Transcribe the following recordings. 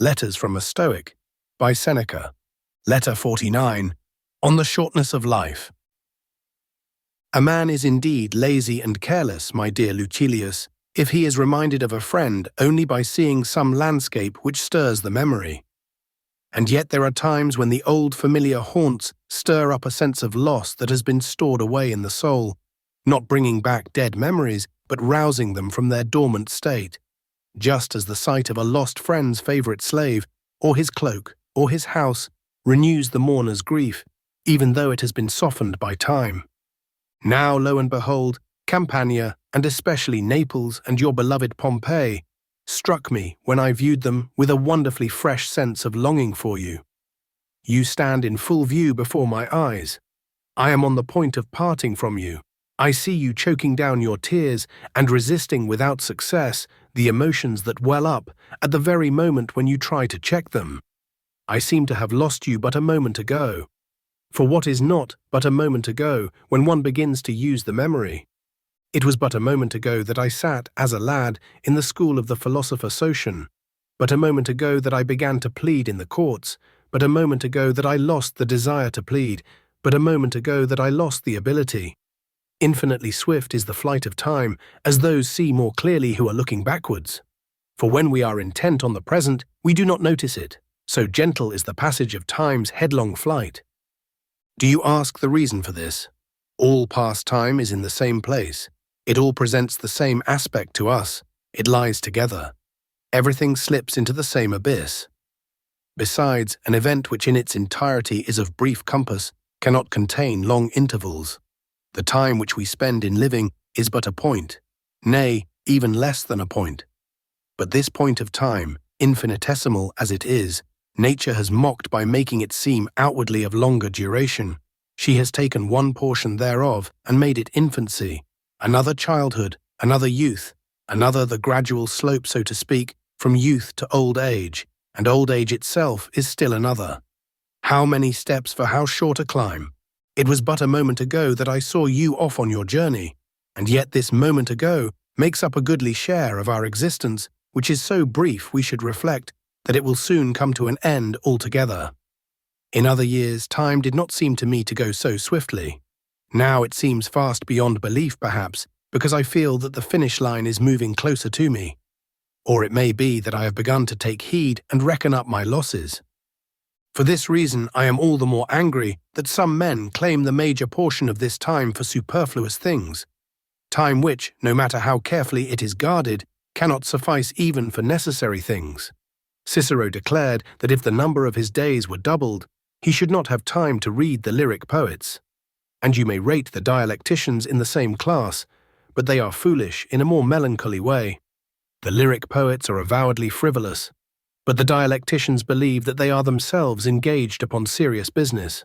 Letters from a Stoic, by Seneca. Letter 49, on the shortness of life. A man is indeed lazy and careless, my dear Lucilius, if he is reminded of a friend only by seeing some landscape which stirs the memory. And yet there are times when the old familiar haunts stir up a sense of loss that has been stored away in the soul, not bringing back dead memories, but rousing them from their dormant state, just as the sight of a lost friend's favourite slave, or his cloak, or his house, renews the mourner's grief, even though it has been softened by time. Now, lo and behold, Campania, and especially Naples and your beloved Pompeii, struck me when I viewed them with a wonderfully fresh sense of longing for you. You stand in full view before my eyes. I am on the point of parting from you. I see you choking down your tears and resisting without success the emotions that well up at the very moment when you try to check them. I seem to have lost you but a moment ago. For what is not but a moment ago when one begins to use the memory? It was but a moment ago that I sat, as a lad, in the school of the philosopher Stoic, but a moment ago that I began to plead in the courts, but a moment ago that I lost the desire to plead, but a moment ago that I lost the ability. Infinitely swift is the flight of time, as those see more clearly who are looking backwards. For when we are intent on the present, we do not notice it, so gentle is the passage of time's headlong flight. Do you ask the reason for this? All past time is in the same place. It all presents the same aspect to us. It lies together. Everything slips into the same abyss. Besides, an event which in its entirety is of brief compass cannot contain long intervals. The time which we spend in living is but a point, nay, even less than a point. But this point of time, infinitesimal as it is, nature has mocked by making it seem outwardly of longer duration. She has taken one portion thereof and made it infancy, another childhood, another youth, another the gradual slope, so to speak, from youth to old age, and old age itself is still another. How many steps for how short a climb? It was but a moment ago that I saw you off on your journey, and yet this moment ago makes up a goodly share of our existence, which is so brief we should reflect that it will soon come to an end altogether. In other years, time did not seem to me to go so swiftly. Now it seems fast beyond belief, perhaps, because I feel that the finish line is moving closer to me. Or it may be that I have begun to take heed and reckon up my losses. For this reason, I am all the more angry that some men claim the major portion of this time for superfluous things, time which, no matter how carefully it is guarded, cannot suffice even for necessary things. Cicero declared that if the number of his days were doubled, he should not have time to read the lyric poets. And you may rate the dialecticians in the same class, but they are foolish in a more melancholy way. The lyric poets are avowedly frivolous, but the dialecticians believe that they are themselves engaged upon serious business.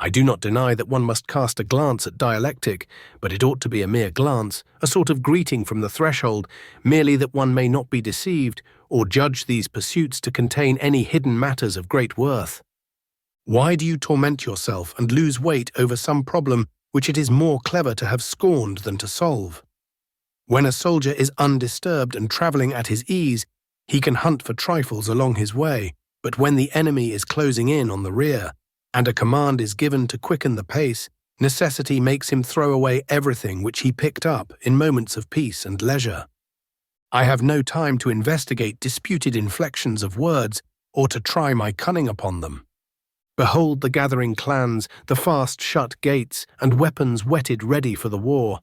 I do not deny that one must cast a glance at dialectic, but it ought to be a mere glance, a sort of greeting from the threshold, merely that one may not be deceived, or judge these pursuits to contain any hidden matters of great worth. Why do you torment yourself and lose weight over some problem which it is more clever to have scorned than to solve? When a soldier is undisturbed and travelling at his ease, he can hunt for trifles along his way, but when the enemy is closing in on the rear, and a command is given to quicken the pace, necessity makes him throw away everything which he picked up in moments of peace and leisure. I have no time to investigate disputed inflections of words or to try my cunning upon them. Behold the gathering clans, the fast-shut gates, and weapons whetted ready for the war.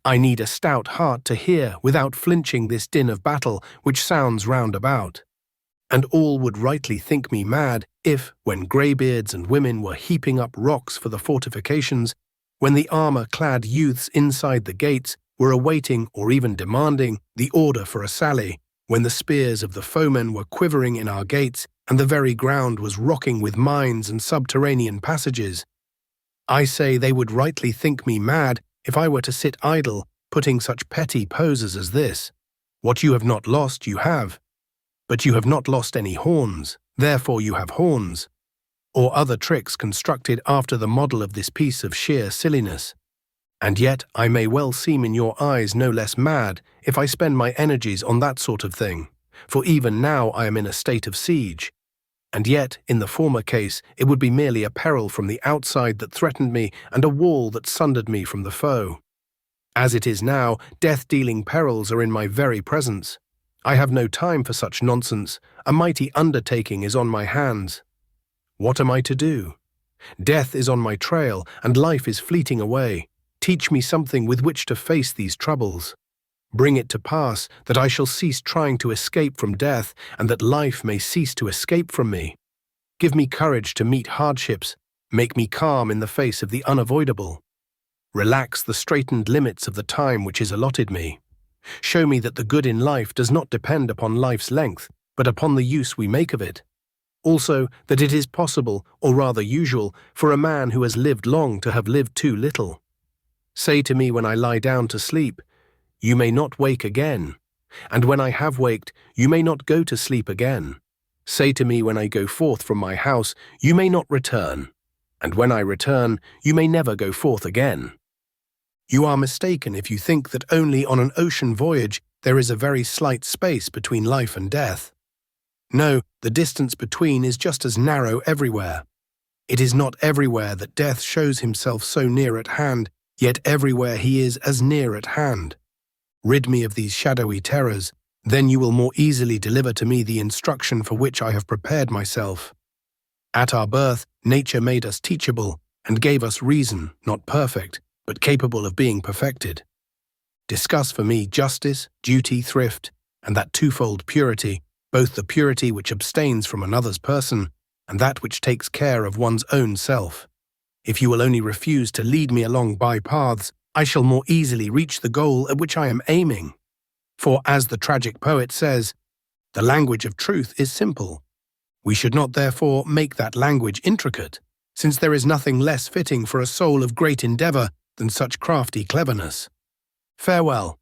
I need a stout heart to hear without flinching this din of battle which sounds round about. And all would rightly think me mad if, when greybeards and women were heaping up rocks for the fortifications, when the armour-clad youths inside the gates were awaiting or even demanding the order for a sally, when the spears of the foemen were quivering in our gates and the very ground was rocking with mines and subterranean passages, I say they would rightly think me mad if I were to sit idle, putting such petty poses as this. What you have not lost, you have. But you have not lost any horns, therefore you have horns. Or other tricks constructed after the model of this piece of sheer silliness. And yet I may well seem in your eyes no less mad if I spend my energies on that sort of thing, For even now I am in a state of siege. And yet, in the former case, it would be merely a peril from the outside that threatened me and a wall that sundered me from the foe. As it is now, death-dealing perils are in my very presence. I have no time for such nonsense. A mighty undertaking is on my hands. What am I to do? Death is on my trail, and life is fleeting away. Teach me something with which to face these troubles. Bring it to pass that I shall cease trying to escape from death, and that life may cease to escape from me. Give me courage to meet hardships. Make me calm in the face of the unavoidable. Relax the straitened limits of the time which is allotted me. Show me that the good in life does not depend upon life's length, but upon the use we make of it. Also, that it is possible, or rather usual, for a man who has lived long to have lived too little. Say to me when I lie down to sleep, "You may not wake again," and when I have waked, "You may not go to sleep again." Say to me when I go forth from my house, "You may not return," and when I return, "You may never go forth again." You are mistaken if you think that only on an ocean voyage there is a very slight space between life and death. No, the distance between is just as narrow everywhere. It is not everywhere that death shows himself so near at hand, yet everywhere he is as near at hand. Rid me of these shadowy terrors, then you will more easily deliver to me the instruction for which I have prepared myself. At our birth, nature made us teachable, and gave us reason, not perfect, but capable of being perfected. Discuss for me justice, duty, thrift, and that twofold purity, both the purity which abstains from another's person, and that which takes care of one's own self. If you will only refuse to lead me along by-paths, I shall more easily reach the goal at which I am aiming. For, as the tragic poet says, the language of truth is simple. We should not therefore make that language intricate, since there is nothing less fitting for a soul of great endeavour than such crafty cleverness. Farewell.